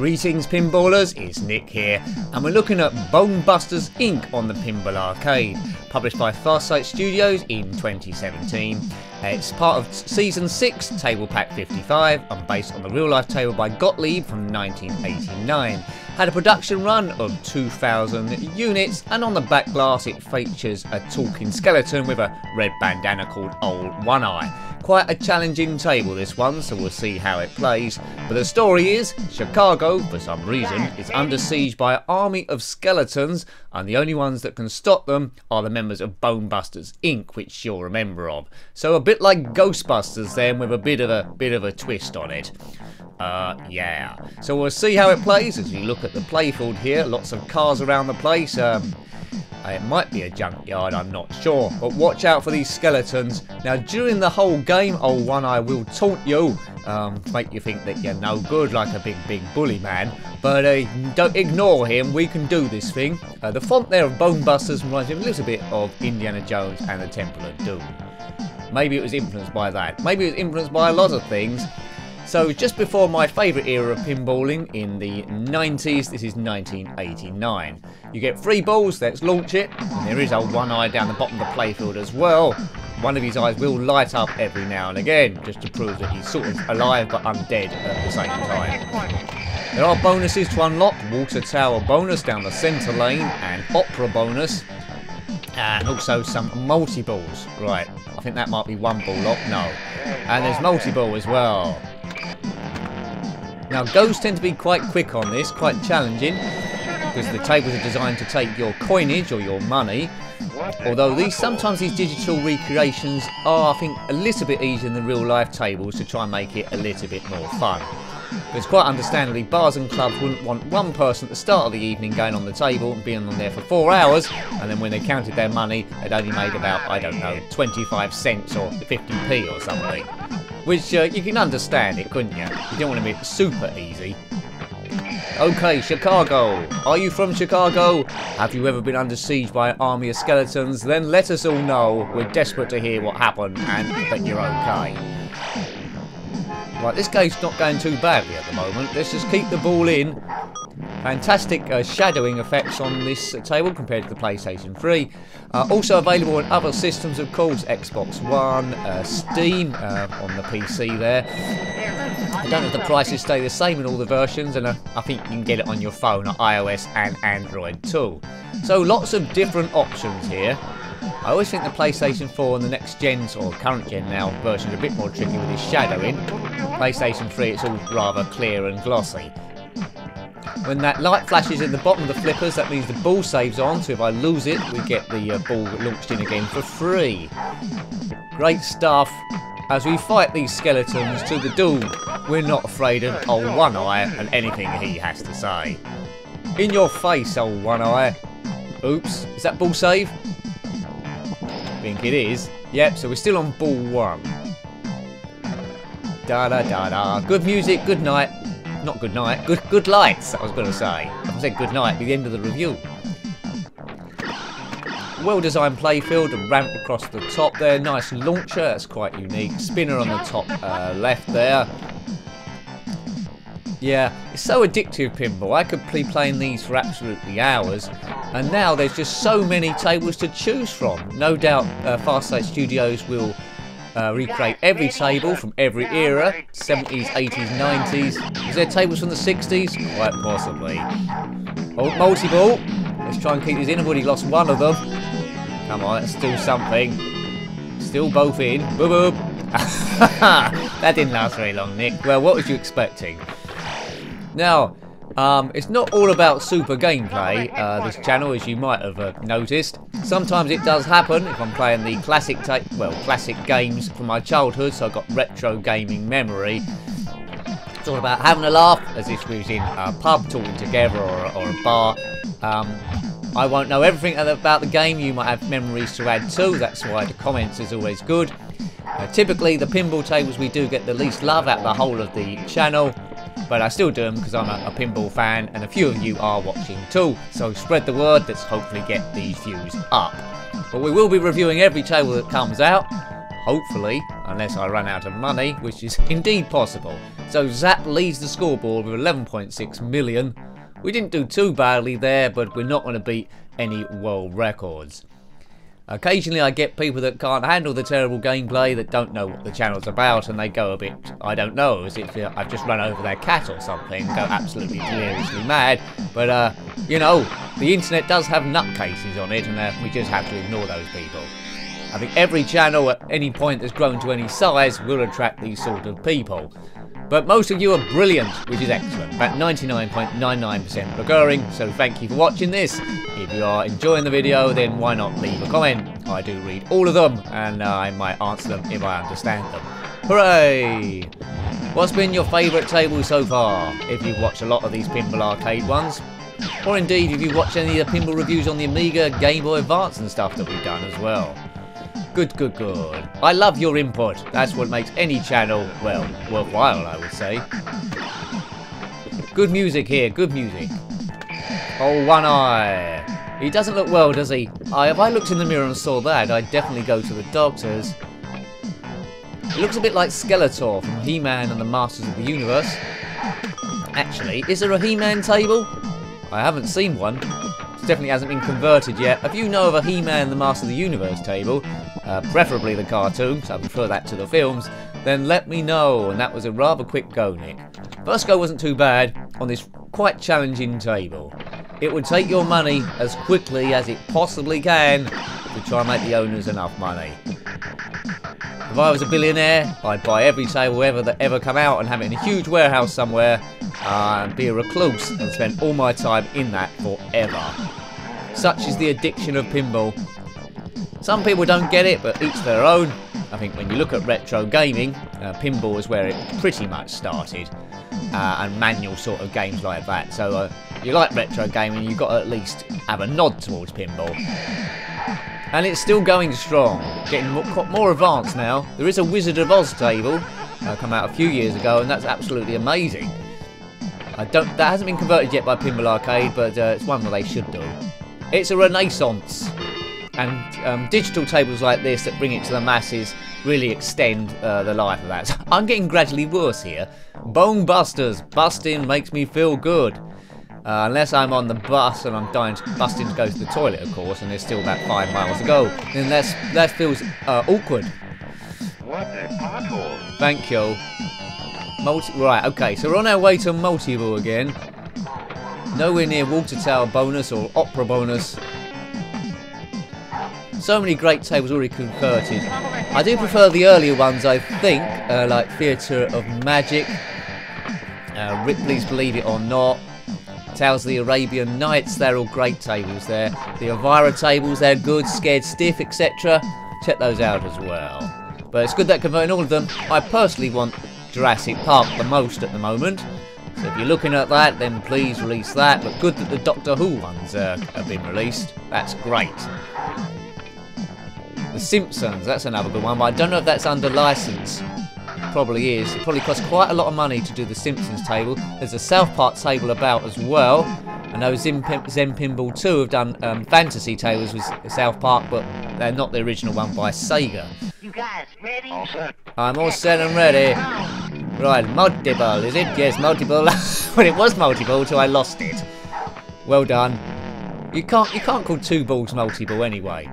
Greetings pinballers, it's Nick here, and we're looking at Bone Busters Inc. on the Pinball Arcade, published by Farsight Studios in 2017. It's part of Season 6, Table Pack 55, and based on the real-life table by Gottlieb from 1989. Had a production run of 2,000 units, and on the back glass it features a talking skeleton with a red bandana called Old One Eye. Quite a challenging table this one, so we'll see how it plays. But the story is, Chicago, for some reason, is under siege by an army of skeletons, and the only ones that can stop them are the members of Bone Busters Inc., which you'll remember of. So a bit like Ghostbusters then, with a bit of a twist on it. Yeah. So we'll see how it plays as you look at the playfield here. Lots of cars around the place. It might be a junkyard, I'm not sure, but watch out for these skeletons. Now during the whole game, Old One Eye will taunt you to make you think that you're no good, like a big bully man, but don't ignore him, we can do this thing. The font there of Bone Busters reminds me a little bit of Indiana Jones and the Temple of Doom. Maybe it was influenced by that, maybe it was influenced by a lot of things. So just before my favourite era of pinballing in the 90s, this is 1989. You get 3 balls, let's launch it, and there is Old One Eye down the bottom of the playfield as well. One of his eyes will light up every now and again, just to prove that he's sort of alive but undead at the same time. There are bonuses to unlock, Water Tower bonus down the centre lane, and Opera bonus, and also some multi-balls. Right, I think that might be one ball lock, no. And there's multi-ball as well. Now goes tend to be quite quick on this, quite challenging, because the tables are designed to take your coinage or your money. Although sometimes these digital recreations are, I think, a little bit easier than the real life tables to try and make it a little bit more fun. Because quite understandably, bars and clubs wouldn't want one person at the start of the evening going on the table and being on there for 4 hours, and then when they counted their money, they'd only made about, I don't know, 25 cents or 50p or something. Which, you can understand it, couldn't you? You don't want to make it super easy. Okay, Chicago. Are you from Chicago? Have you ever been under siege by an army of skeletons? Then let us all know. We're desperate to hear what happened and that you're okay. Right, this game's not going too badly at the moment. Let's just keep the ball in. Fantastic shadowing effects on this table compared to the PlayStation 3. Also available on other systems, of course, Xbox One, Steam on the PC there. I don't know if the prices stay the same in all the versions, and I think you can get it on your phone on iOS and Android too. So lots of different options here. I always think the PlayStation 4 and the next gen, or current gen now, version are a bit more tricky with this shadowing. PlayStation 3, it's all rather clear and glossy. When that light flashes in the bottom of the flippers, that means the ball saves on, so if I lose it, we get the ball launched in again for free. Great stuff. As we fight these skeletons to the doom, we're not afraid of Old One Eye and anything he has to say. In your face, Old One Eye. Oops, is that ball save? I think it is. Yep, so we're still on ball 1. Da da da da. Good music, good night. Not good night, good lights, I was going to say. I said good night at the end of the review. Well designed playfield, a ramp across the top there, nice launcher, that's quite unique. Spinner on the top left there. Yeah, it's so addictive, pinball. I could be playing these for absolutely hours. And now there's just so many tables to choose from. No doubt Farsight Studios will recreate every table from every era, 70s, 80s, 90s. Is there tables from the 60s? Quite possibly. Oh, multi-ball. Let's try and keep these in. I've already lost one of them. Come on, let's do something. Still both in. Boop boop. That didn't last very long, Nick. Well, what was you expecting? Now, it's not all about super gameplay, this channel, as you might have noticed. Sometimes it does happen if I'm playing the classic games from my childhood, so I've got retro gaming memory. It's all about having a laugh, as if we was in a pub talking together or a bar. I won't know everything about the game, you might have memories to add too, that's why the comments is always good. Typically the pinball tables we do get the least love out of the whole of the channel. But I still do them because I'm a pinball fan and a few of you are watching too. So spread the word, let's hopefully get these views up. But we will be reviewing every table that comes out, hopefully, unless I run out of money, which is indeed possible. So Zap leads the scoreboard with 11.6 million. We didn't do too badly there, but we're not going to beat any world records. Occasionally I get people that can't handle the terrible gameplay, that don't know what the channel's about, and they go a bit, I don't know, as if I've just run over their cat or something, go absolutely deliriously mad. But, you know, the internet does have nutcases on it, and we just have to ignore those people. I think every channel at any point that's grown to any size will attract these sort of people. But most of you are brilliant, which is excellent. About 99.99% recurring, so thank you for watching this. If you are enjoying the video, then why not leave a comment? I do read all of them, and I might answer them if I understand them. Hooray! What's been your favourite table so far? If you've watched a lot of these Pinball Arcade ones. Or indeed, if you've watched any of the pinball reviews on the Amiga, Game Boy Advance and stuff that we've done as well. Good, good, good. I love your input. That's what makes any channel, well, worthwhile, I would say. Good music here, good music. Oh, one eye. He doesn't look well, does he? If I looked in the mirror and saw that, I'd definitely go to the doctors. It looks a bit like Skeletor from He-Man and the Masters of the Universe. Actually, is there a He-Man table? I haven't seen one. It definitely hasn't been converted yet. If you know of a He-Man and the Master of the Universe table, preferably the cartoons, I prefer that to the films, then let me know. And that was a rather quick go, Nick. First go wasn't too bad on this quite challenging table. It would take your money as quickly as it possibly can to try and make the owners enough money. If I was a billionaire, I'd buy every table that ever come out and have it in a huge warehouse somewhere, and be a recluse and spend all my time in that forever. Such is the addiction of pinball. Some people don't get it, but each their own. I think when you look at retro gaming, pinball is where it pretty much started, and manual sort of games like that. So you like retro gaming, you've got to at least have a nod towards pinball. And it's still going strong, getting more advanced now. There is a Wizard of Oz table, come out a few years ago, and that's absolutely amazing. That hasn't been converted yet by Pinball Arcade, but it's one that they should do. It's a renaissance, and digital tables like this that bring it to the masses really extend the life of that. I'm getting gradually worse here. Bone busters, busting makes me feel good. Unless I'm on the bus and I'm busting to go to the toilet, of course, and there's still about 5 miles to go, then that feels awkward. What a pothole! Thank you. Right, okay, so we're on our way to multi-ball again. Nowhere near Water Tower bonus or Opera bonus. So many great tables already converted. I do prefer the earlier ones, I think, like Theatre of Magic, Ripley's Believe It or Not, Tales of the Arabian Nights, they're all great tables there. The Elvira tables, they're good, Scared Stiff, etc. Check those out as well. But it's good that converting all of them. I personally want Jurassic Park the most at the moment. So if you're looking at that, then please release that. But good that the Doctor Who ones have been released. That's great. The Simpsons, that's another good one, but I don't know if that's under license. Probably is. It probably costs quite a lot of money to do the Simpsons table. There's a South Park table about as well. I know Zen Pinball 2 have done fantasy tables with South Park, but they're not the original one by Sega. You guys ready? All set. I'm all set and ready. Right, multiple, is it? Yes, multiple. Well, it was multiple until I lost it. Well done. You can't call 2 balls multi-ball anyway.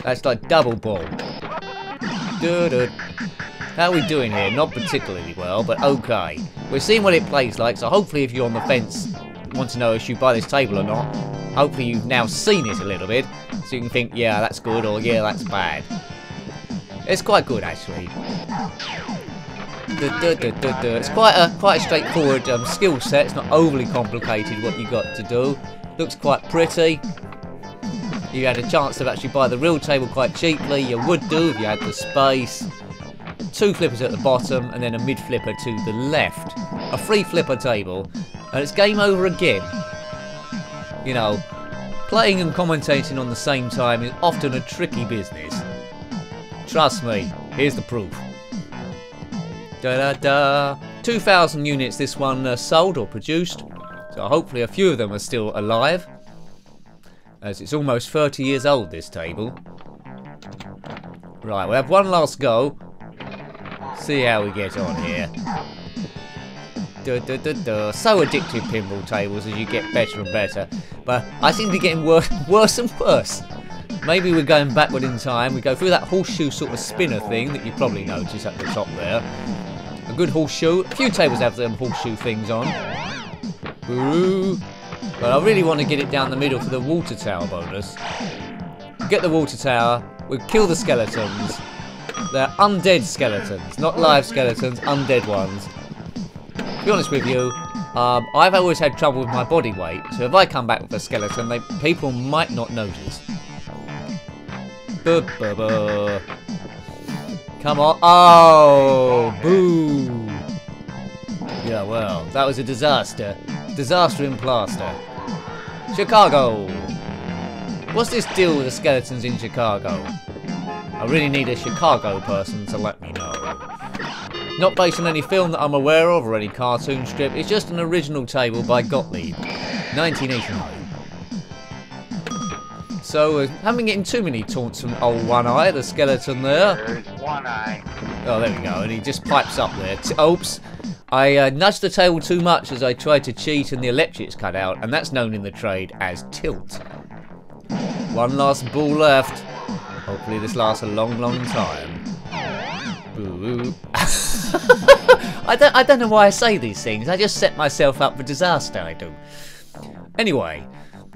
That's like double ball. How are we doing here? Not particularly well, but okay. We're seeing what it plays like, so hopefully if you're on the fence, want to know if you buy this table or not, hopefully you've now seen it a little bit, so you can think, yeah, that's good, or yeah, that's bad. It's quite good, actually. It's quite a straightforward skill set. It's not overly complicated what you got to do. Looks quite pretty. You had a chance to actually buy the real table quite cheaply. You would do if you had the space. 2 flippers at the bottom and then a mid flipper to the left. A free flipper table, and it's game over again. You know, playing and commentating on the same time is often a tricky business. Trust me, here's the proof. 2,000 units this one sold or produced, so hopefully a few of them are still alive, as it's almost 30 years old, this table. Right, we'll have one last go. See how we get on here. So addictive, pinball tables, as you get better and better. But I seem to be getting worse and worse. Maybe we're going backward in time. We go through that horseshoe sort of spinner thing that you probably noticed at the top there. A good horseshoe. A few tables have them horseshoe things on. Ooh. But I really want to get it down the middle for the water tower bonus. Get the water tower. We kill the skeletons. They're undead skeletons, not live skeletons, undead ones. To be honest with you, I've always had trouble with my body weight, so if I come back with a skeleton, people might not notice. Come on. Oh, boo. Yeah, well, that was a disaster. Disaster in plaster. Chicago. What's this deal with the skeletons in Chicago? I really need a Chicago person to let me know. Not based on any film that I'm aware of or any cartoon strip. It's just an original table by Gottlieb, 1989. So, haven't been getting too many taunts from old One Eye, the skeleton there. There's One Eye. Oh, there we go, and he just pipes up there. Oops. I nudged the table too much as I tried to cheat and the electrics cut out, and that's known in the trade as tilt. One last ball left. Hopefully this lasts a long, long time. Boo. I don't know why I say these things. I just set myself up for disaster, I do. Anyway,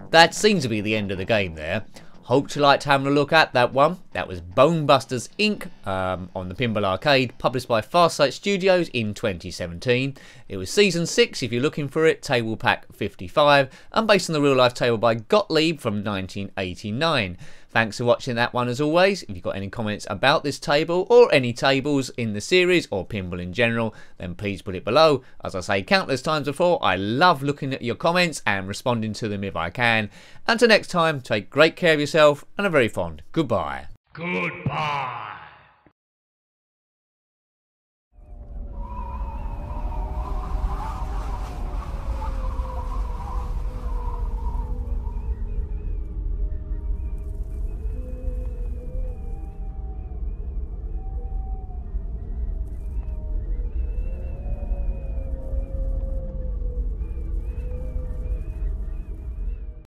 that seems to be the end of the game there. Hope you liked having a look at that one. That was Bone Busters Inc. On the Pinball Arcade, published by Farsight Studios in 2017. It was Season 6 if you're looking for it, Table Pack 55, and based on the real life table by Gottlieb from 1989. Thanks for watching that one as always. If you've got any comments about this table or any tables in the series or pinball in general, then please put it below. As I say countless times before, I love looking at your comments and responding to them if I can. Until next time, take great care of yourself and a very fond goodbye. Goodbye.